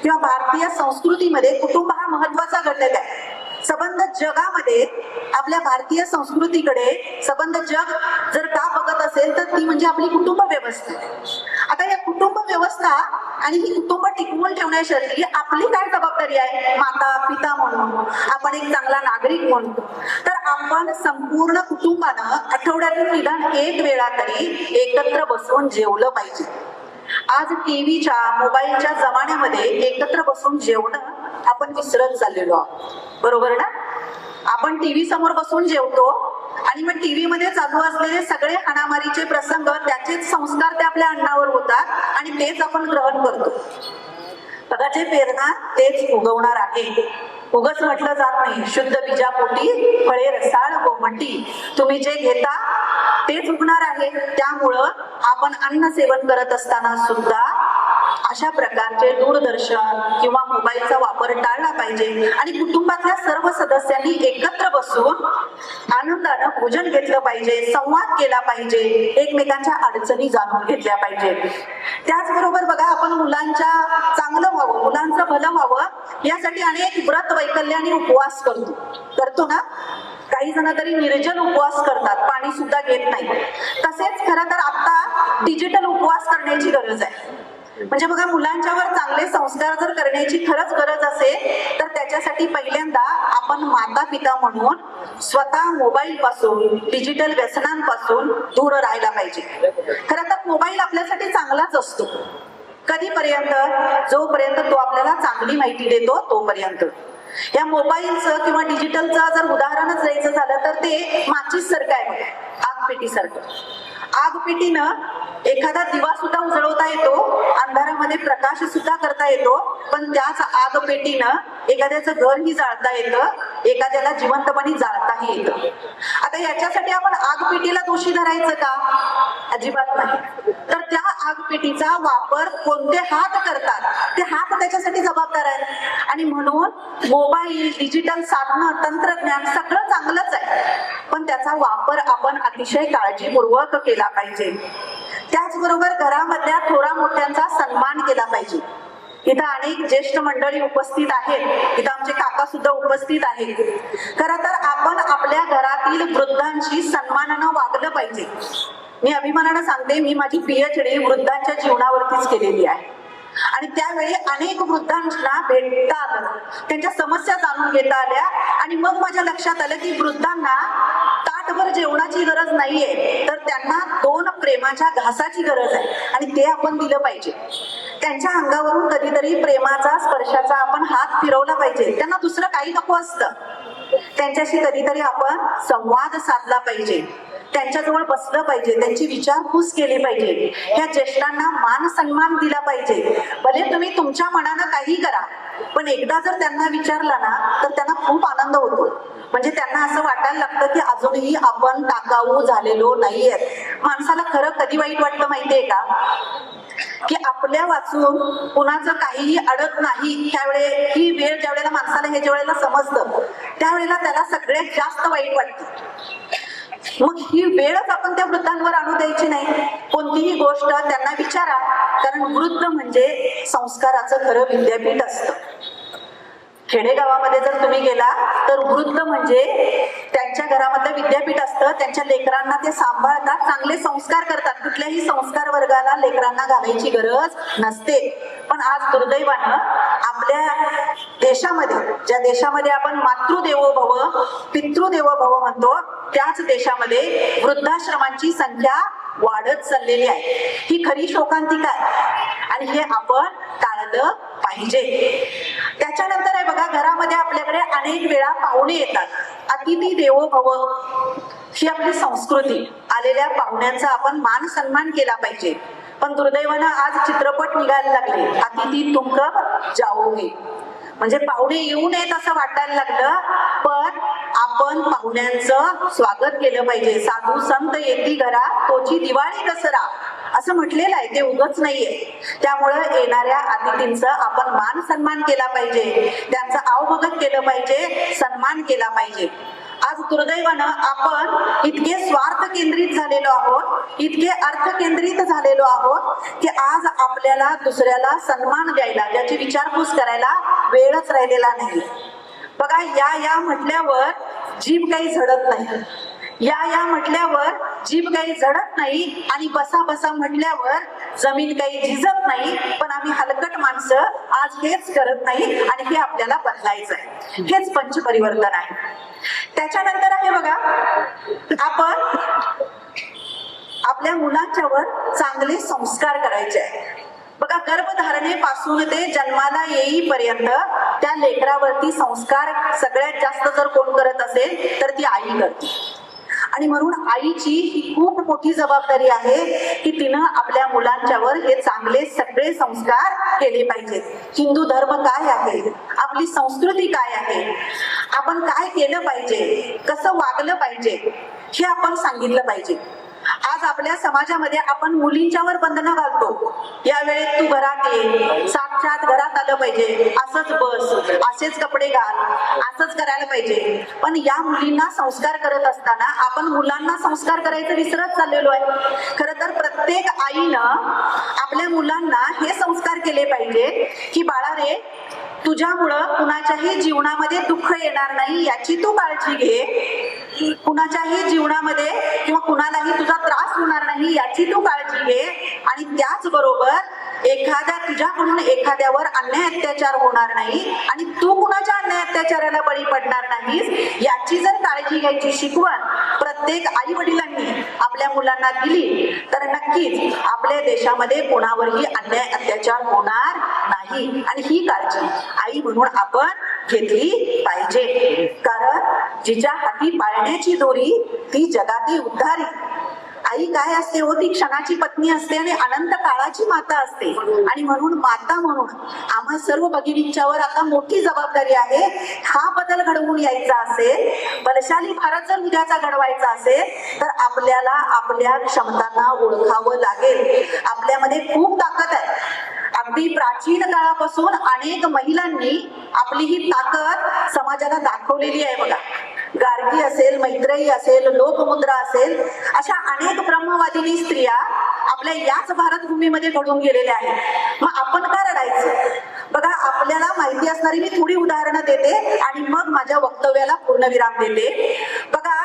किंवा भारतीय संस्कृतीमध्ये कुटुंब हा महत्वाचा घटक आहे. संबंध जगामध्ये आपल्या भारतीय संस्कृतीकडे संबंध जग जर का बघत असेल तर ती म्हणजे आपली कुटुंब व्यवस्था. आता या कुटुंब व्यवस्था आणि ही कुटुंब टिकवून ठेवण्यासाठी आपली काय जबाबदारी आहे? माता पिता म्हणून, आपण एक चांगला नागरिक म्हणून, तर आपण संपूर्ण कुटुंबानं आठवड्यातून निदान एक वेळा तरी एकत्र बसून जेवलं पाहिजे. आज टीव्हीच्या मोबाईलच्या जमान्यामध्ये एकत्र बसून जेवणं आपण विसरत चाललेलो आहोत, बरोबर ना? आपण टीव्ही समोर बसून जेवतो आणि मग टीव्ही मध्ये चालू असलेले सगळे हाणामारीचे प्रसंग, त्याचेच संस्कार ते आपल्या अन्नावर होतात आणि तेच आपण ग्रहण करतो. बघा, जे पेरणार तेच उगवणार आहे. उगच म्हटलं जात नाही, शुद्ध बीजापोटी फळे रसाळ कोमटी. तुम्ही जे घेता तेच उगणार आहे. त्यामुळं आपण अन्न सेवन करत असताना सुद्धा अशा प्रकारचे दूरदर्शन किंवा मोबाईलचा वापर टाळला पाहिजे आणि कुटुंबातल्या सर्व सदस्यांनी एकत्र बसून आनंदानं भोजन घेतलं पाहिजे, संवाद केला पाहिजे, एकमेकांच्या अडचणी जाणून घेतल्या पाहिजे. त्याचबरोबर बघा, आपण मुलांच्या चांगलं व्हावं, मुलांचं भलं व्हावं यासाठी अनेक व्रत वैकल्याने उपवास करतो ना. काही जण तरी निर्जल उपवास करतात, पाणी सुद्धा घेत नाही. तसेच खरं तर आता डिजिटल उपवास करण्याची गरज आहे. म्हणजे बघा, मुलांच्यावर चांगले संस्कार जर करण्याची खरंच गरज असेल तर त्याच्यासाठी पहिल्यांदा आपण माता पिता म्हणून स्वतः मोबाईल पासून, डिजिटल व्यसनांपासून दूर राहायला पाहिजे. खरं तर मोबाईल आपल्यासाठी चांगलाच असतो. कधीपर्यंत? जोपर्यंत तो आपल्याला चांगली माहिती देतो तोपर्यंत. या मोबाईलचं किंवा डिजिटलचं जर उदाहरणच द्यायचं झालं तर ते माचीस सारखं आहे. आग पेटीसारखं. आग पेटीनं एखादा दिवा सुद्धा उजळवता येतो, अंधारामध्ये प्रकाश सुद्धा करता येतो, पण त्याच आग पेटीनं एखाद्याचं घरही जाळता येतं, एखाद्याला जिवंतपणी जाळताही येतं. आता याच्यासाठी आपण आग पेटीला दोषी धरायचं का? अजिबात नाही. तर त्या आग पेटीचा वापर कोणते हात करतात, ते हात त्याच्यासाठी जबाबदार आहेत. आणि म्हणून मोबाईल, डिजिटल साधनं, तंत्रज्ञान सगळं चांगलंच आहे, पण त्याचा वापर आपण अतिशय काळजीपूर्वक केला पाहिजे. त्याचबरोबर घरामधल्या थोरा मोठ्यांचा सन्मान केला पाहिजे. इथं अनेक ज्येष्ठ मंडळी उपस्थित आहेत, इथं आमचे काका सुद्धा उपस्थित आहेत. खरं तर आपण आपल्या घरातील वृद्धांशी सन्मानानं वागलं पाहिजे. मी अभिमानानं सांगते, मी माझी PhD वृद्धांच्या जीवनावरतीच केलेली आहे. आणि त्यावेळी अनेक वृद्धांना भेटता आलं, त्यांच्या समस्या जाणून घेता आल्या, आणि मग माझ्या लक्षात आलं की वृद्धांना ताटभर जेवणाची गरज नाहीये, तर त्यांना 2 प्रेमाच्या घासाची गरज आहे, आणि ते आपण दिलं पाहिजे. त्यांच्या अंगावरून कधीतरी प्रेमाचा, स्पर्शाचा आपण हात फिरवला पाहिजे. त्यांना दुसरं काही नको असतं. त्यांच्याशी कधीतरी आपण संवाद साधला पाहिजे, त्यांच्याजवळ बसलं पाहिजे, त्यांची विचारपूस केली पाहिजे, ह्या ज्येष्ठांना मान सन्मान दिला पाहिजे. भले तुम्ही तुमच्या मनानं काही करा, पण एकदा जर त्यांना विचारला ना, तर त्यांना खूप आनंद होतो. म्हणजे त्यांना असं वाटायला लागतं की अजूनही आपण टाकाऊ झालेलो नाहीये. माणसाला खरं कधी वाईट वाटतं माहितीये का? की आपल्या वाचून कुणाचं काहीही अडत नाही, त्यावेळे ही वेळ ज्या वेळेला माणसाला हे ज्या वेळेला समजतं, त्यावेळेला त्याला सगळ्यात जास्त वाईट वाटतं. मग ही वेळच आपण त्या वृद्धांवर आणू द्यायची नाही. कोणतीही गोष्ट त्यांना विचारा, कारण वृद्ध म्हणजे संस्काराचं खरं विद्यापीठ असतं. खेडेगावामध्ये जर तुम्ही गेला तर वृद्ध म्हणजे त्यांच्या घरामधलं विद्यापीठ असतं. त्यांच्या लेकरांना ते सांभाळतात, चांगले संस्कार करतात. कुठल्याही संस्कार वर्गाला लेकरांना घालायची गरज नसते. पण आज दुर्दैवानं आपल्या देशामध्ये, ज्या देशामध्ये आपण मातृदेवो भव, पितृदेवो भव म्हणतो, त्याच देशामध्ये वृद्धाश्रमांची संख्या वाढत चाललेली आहे. ही खरी शोकांतिका आहे, आणि हे आपण टाळलं पाहिजे. त्याच्यानंतर आहे बघा, घरामध्ये आपल्याकडे अनेक वेळा पाहुणे येतात. अतिथी देवो भव ही आपली संस्कृती. आलेल्या पाहुण्यांचा आपण मान सन्मान केला पाहिजे. पण दुर्दैवानं आज चित्रपट निघायला लागले, अतिथी तुम कब जाओगे, म्हणजे पाहुणे येऊ नयेत असं वाटायला लागलं. पण आपण पाहुण्यांचं स्वागत केलं पाहिजे. साधू संत येती घरा, तोची दिवाळी दसरा असं म्हटलेलं आहे, ते उगाच नाहीये. त्यामुळं येणाऱ्या अतिथींचं आपण मान सन्मान केला पाहिजे, त्यांचं अवभगत केलं पाहिजे, सन्मान केला पाहिजे. आज दुर्दैवानं आपण इतके स्वार्थ केंद्रित झालेलो आहोत, इतके अर्थ केंद्रित झालेलो आहोत, की आज आपल्याला दुसऱ्याला सन्मान द्यायला, त्याची विचारपूस करायला वेळच राहिलेला नाही. बघा, या म्हटल्यावर जीभ काही झडत नाही, या म्हटल्यावर जीभ काही झडत नाही, आणि बसा म्हटल्यावर जमीन काही झिजत नाही. पण आम्ही हलकट माणसं आज हेच करत नाही, आणि हे आपल्याला बदलायचं आहे. हेच पंचपरिवर्तन आहे. त्याच्यानंतर आहे बघा, आपण आपल्या मुलांच्यावर चांगले संस्कार करायचे आहे. बघा, गर्भधारणेपासून ते जन्माला येईपर्यंत त्या लेकरावरती संस्कार सगळ्यात जास्त जर कोण करत असेल तर ती आई करते. आणि म्हणून आईची ही खूप मोठी जबाबदारी आहे की तिनं आपल्या मुलांच्यावर हे चांगले सगळे संस्कार केले पाहिजेत. हिंदू धर्म काय आहे, आपली संस्कृती काय आहे, आपण काय केलं पाहिजे, कसं वागलं पाहिजे, हे आपण सांगितलं पाहिजे. आज आपल्या समाजामध्ये आपण मुलींच्यावर बंधनं घालतो. यावेळेस तू घरात ये, साक्षात घरात आलं पाहिजे, असंच बस, असेच कपडे घाल, असंच करायला पाहिजे. पण या मुलींना संस्कार करत असताना आपण मुलांना संस्कार करायचं विसरत चाललेलो आहे. खरं तर प्रत्येक आईनं आपल्या मुलांना हे संस्कार केले पाहिजे की बाळा रे, तुझ्यामुळं कुणाच्याही जीवनामध्ये दुःख येणार नाही याची तू काळजी घे. कुणाच्याही जीवनामध्ये किंवा कुणालाही तुझा त्रास होणार नाही याची तू काळजी घे. आणि त्याचबरोबर तुझ्याकडून एखाद्यावर अन्याय अत्याचार होणार नाही, आणि तू कुणाच्या अन्याय अत्याचाराला बळी पडणार नाहीस याची जर काळजी घ्यायची शिकवण प्रत्येक आई वडिलांनी आपल्या मुलांना दिली तर नक्कीच आपल्या देशामध्ये कोणावरही अन्याय अत्याचार होणार नाही. आणि ही काळजी आई म्हणून आपण घेतली पाहिजे. कारण जिच्या हाती पाळण्याची दोरी ती जगाती उद्धारी. आई काय असते हो, ती क्षणाची पत्नी असते आणि अनंत काळाची माता असते. आणि म्हणून माता म्हणून आम्हा सर्व भगिनींच्यावर आता मोठी जबाबदारी आहे. हा बदल घडवून यायचा असेल, बलशाली भारत जर उद्याचा घडवायचा असेल, तर आपल्याला आपल्या क्षमतांना ओळखावं लागेल. आपल्यामध्ये खूप ताकद आहे. अगदी प्राचीन काळापासून अनेक महिलांनी आपली ही ताकद समाजाला दाखवलेली आहे बघा. गार्गी असेल, मैत्रेयी असेल, लोकमुद्रा असेल, अशा अनेक ब्रह्मवादिनी स्त्रिया आपल्या याच भारत भूमीमध्ये घडून गेलेल्या आहेत. मग आपण का रडायचं? बघा, आपल्याला माहिती असणारी मी थोडी उदाहरणं देते आणि मग माझ्या वक्तव्याला पूर्णविराम देते. बघा,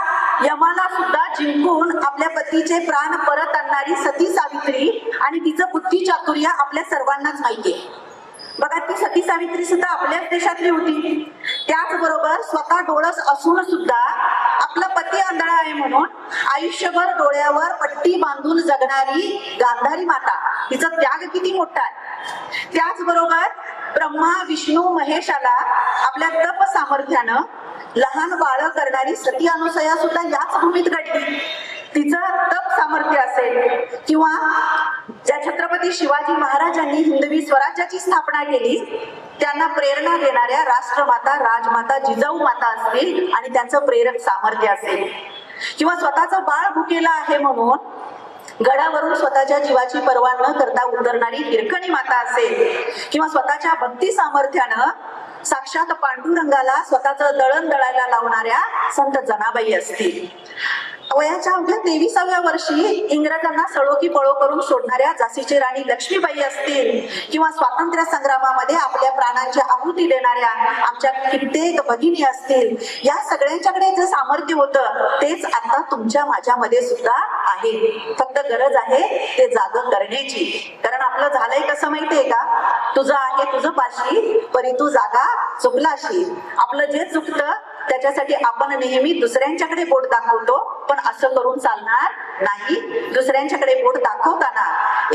यमाला सुद्धा जिंकून आपल्या पतीचे प्राण परत आणणारी सती सावित्री आणि तिचं बुद्धी चातुर्य आपल्या सर्वांनाच माहिती आहे. बघा, ती सती सावित्री सुद्धा आपल्याच देशातली होती. त्याचबरोबर स्वतः डोळस असून सुद्धा आपला पती आंधळा आहे म्हणून आयुष्यभर डोळ्यावर पट्टी बांधून जगणारी गांधारी माता, तिचा त्याग किती मोठा आहे. त्याचबरोबर ब्रह्मा विष्णू महेशाला आपल्या तप सामर्थ्यानं लहान बाळ करणारी सती अनुसया सुद्धा याच भूमीत घडली. तिचं तप सामर्थ्य असेल किंवा ज्या छत्रपती शिवाजी महाराजांनी हिंदवी स्वराज्याची स्थापना केली, त्यांना प्रेरणा देणाऱ्या राष्ट्रमाता राजमाता जिजाऊ माता असतील आणि त्यांचं प्रेरक सामर्थ्य असेल, किंवा स्वतःचं बाळ भुकेलं आहे म्हणून गडावरून स्वतःच्या जीवाची पर्वा न करता उतरणारी हिरकणी माता असेल, किंवा स्वतःच्या भक्ती सामर्थ्यानं साक्षात पांडुरंगाला स्वतःचं दळण दळायला लावणाऱ्या संत जनाबाई असतील. वयाच्या अवघ्या 23व्या वर्षी इंग्रजांना सळो की पळो करून सोडणाऱ्या झाशीची राणी लक्ष्मीबाई असतील, किंवा स्वातंत्र्य संग्रामामध्ये आपल्या प्राणांची आहुती देणाऱ्या आमच्या कित्येक भगिनी असतील. या सगळ्यांच्याकडे जे सामर्थ्य होतं तेच आता तुमच्या माझ्यामध्ये सुद्धा आहे. फक्त गरज आहे ते जाग करण्याची. कारण आपलं झालंय कसं माहितीये का, तुझं आहे तुझं पाशी परी तू जागा चुकलाशी. आपलं जे चुकतं त्याच्यासाठी आपण नेहमी दुसऱ्यांच्याकडे बोट दाखवतो, पण असं करून चालणार नाही. दुसऱ्यांच्याकडे बोट दाखवताना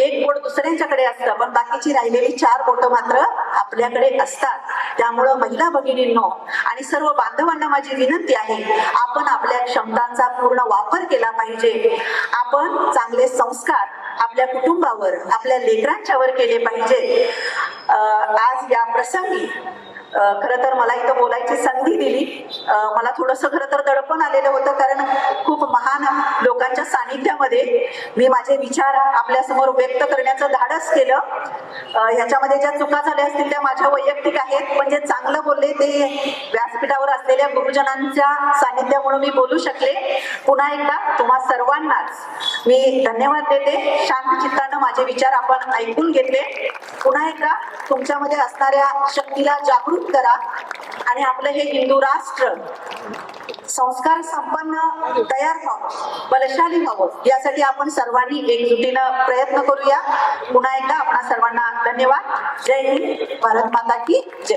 एक बोट दुसऱ्यांच्याकडे असतं, पण बाकीची राहिलेली 4 बोट मात्र आपल्याकडे असतात. त्यामुळं महिला भगिनींनो आणि सर्व बांधवांना माझी विनंती आहे, आपण आपल्या क्षमतांचा पूर्ण वापर केला पाहिजे. आपण चांगले संस्कार आपल्या कुटुंबावर, आपल्या लेकरांच्यावर केले पाहिजे. आज या प्रसंगी खरं तर मला इथं बोलायची संधी दिली. मला थोडंसं खरं तर दडपण आलेलं होतं, कारण खूप महान लोकांच्या सानिध्यामध्ये मी माझे विचार आपल्या समोर व्यक्त करण्याचं धाडस केलं. ह्याच्यामध्ये ज्या चुका झाल्या असतील त्या माझ्या वैयक्तिक आहेत, पण जे चांगलं बोलले ते व्यासपीठावर असलेल्या गुरुजनांच्या सानिध्यामुळे मी बोलू शकले. पुन्हा एकदा तुम्हा सर्वांनाच मी धन्यवाद देते. शांत चित्तानं माझे विचार आपण ऐकून घेतले. पुन्हा एकदा तुमच्यामध्ये असणाऱ्या शक्तीला जागृत करा आणि आपलं हे हिंदू राष्ट्र संस्कार संपन्न तयार व्हावं, बलशाली व्हावं, यासाठी आपण सर्वांनी एकजुटीनं प्रयत्न करूया. पुन्हा एकदा आपणा सर्वांना धन्यवाद. जय हिंद, भारत माता की जय.